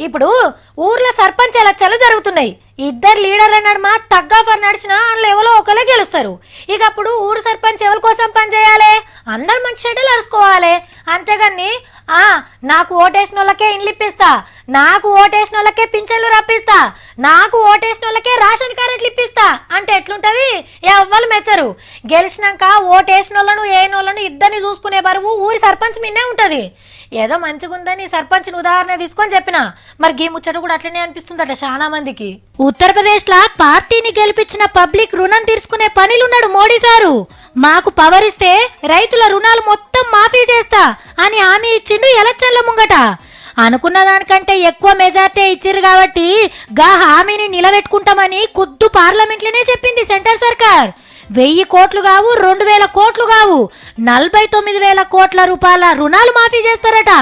ఇప్పుడు ఊర్లో సర్పంచ్ ఎలక్షన్లు జరుగుతున్నాయి. ఇద్దరు లీడర్ల నడుమ తగ్గాఫర్ నడిచినా అందులో ఎవరో ఒకరే గెలుస్తారు. ఇక అప్పుడు ఊరు సర్పంచ్ ఎవరి కోసం పనిచేయాలి? అందరు మంచి చెడ్డలు అరుచుకోవాలి. అంతేగాని నాకు ఓటేసిన వాళ్ళకే ఇండ్లు ఇప్పిస్తా, నాకు ఓటేసిన వాళ్ళకే పింఛన్లు రప్పిస్తా, నాకు ఓటేసిన వాళ్ళకే రేషన్ కార్డులు ఇప్పిస్తా అంటే ఎట్లుంటది? ఎవ్వరు మెచ్చరు. గెలిచినాక ఓటేసిన వాళ్ళను ఏనోళ్ళను ఇద్దరిని చూసుకునే బరువు ఊరి సర్పంచ్ మీనే ఉంటది. ఏదో మంచిగుందని సర్పంచ్ని ఉదాహరణ తీసుకొని చెప్పిన, మరి గీ ముచ్చట కూడా అట్లనే అనిపిస్తుంది అట్లా చాలా మందికి. ఉత్తరప్రదేశ్ లా పార్టీని గెలిపించిన పబ్లిక్ రుణం తీర్చుకునే పనిలున్నాడు మోడీ సారు. మాకు పవర్ ఇస్తే రైతుల రుణాలు మొత్తం మాఫీ చేస్తా అని హామీ ఇచ్చిండు ఎలక్షన్ల ముంగట. అనుకున్న దానికంటే ఎక్కువ మెజార్టీ ఇచ్చిర్రు కాబట్టి గా హామీని నిలబెట్టుకుంటామని ఖుద్దు పార్లమెంట్లోనే చెప్పింది సెంటర్ సర్కార్. 1000 కోట్లు కావు, 2000 కోట్లు కావు, 49,000 కోట్ల రూపాయల రుణాలు మాఫీ చేస్తారట.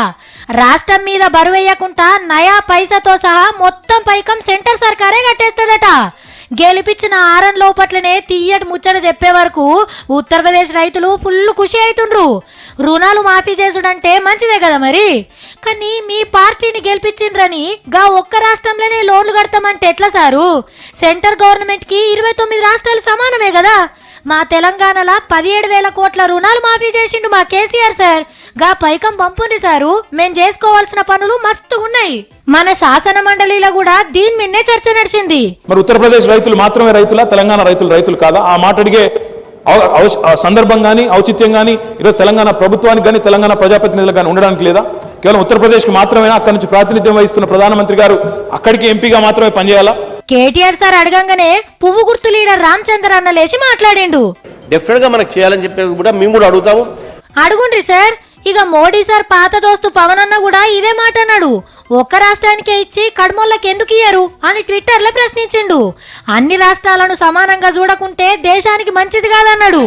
రాష్ట్రం మీద బరువేయకుండా నయా పైసతో సహా మొత్తం పైకం సెంటర్ సర్కారే కట్టేస్తుందట. గెలిపించిన 6 లోపట్లనే తీయటి ముచ్చట చెప్పే వరకు ఉత్తరప్రదేశ్ రైతులు ఫుల్ ఖుషి అవుతుండ్రు. రుణాలు మాఫీ చేసుడంటే మంచిదే కదా మరి. కానీ మీ పార్టీని గెలిపించిండ్రని గా ఒక్క రాష్ట్రంలోనే లోన్లు కడతామంటే ఎట్లా సారు? సెంటర్ గవర్నమెంట్ కి 29 రాష్ట్రాలు సమానమే కదా. మా తెలంగాణలో 17,000 కోట్ల రుణాలు మాఫీ చేసిండు మా కేసీఆర్ సార్. గా పైకం పంపుంది సారు. మేం చేసుకోవాల్సిన పనులు మస్తు ఉన్నాయి. మన శాసన మండలిలో కూడా దీని మీదే చర్చ నడిచింది. మరి ఉత్తరప్రదేశ్ రైతులు మాత్రమే రైతులా, తెలంగాణ రైతులు కాదా? ఆ మాట అడిగే సందర్భం కానీ ఔచిత్యం కానీ ఈరోజు తెలంగాణ ప్రభుత్వానికి కానీ తెలంగాణ ప్రజాప్రతినిధులకు కానీ ఉండడానికి లేదా? కేవలం ఉత్తరప్రదేశ్కి మాత్రమే అక్కడి నుంచి ప్రాతినిధ్యం వహిస్తున్న ప్రధానమంత్రి గారు అక్కడికి ఎంపీగా మాత్రమే పనిచేయాలా? కేటీఆర్ సార్ అడగంగానే పువ్వు గుర్తు లీడర్ రామచంద్ర అన్న లేచి మాట్లాడిండు. డెఫినెట్ గా మనకు చేయాలని చెప్పి కూడా మేము కూడా అడుగుతాము. అడుగుండ్రి సార్. ఇక మోడీ సార్ పాత దోస్తు పవన్ అన్న కూడా ఇదే మాట అన్నాడు. ఒక్క రాష్ట్రానికే ఇచ్చి కడమోళ్ళకి ఎందుకు ఇయ్యరు అని ట్విట్టర్ లో ప్రశ్నించిండు. అన్ని రాష్ట్రాలను సమానంగా చూడకుంటే దేశానికి మంచిది కాదన్నాడు.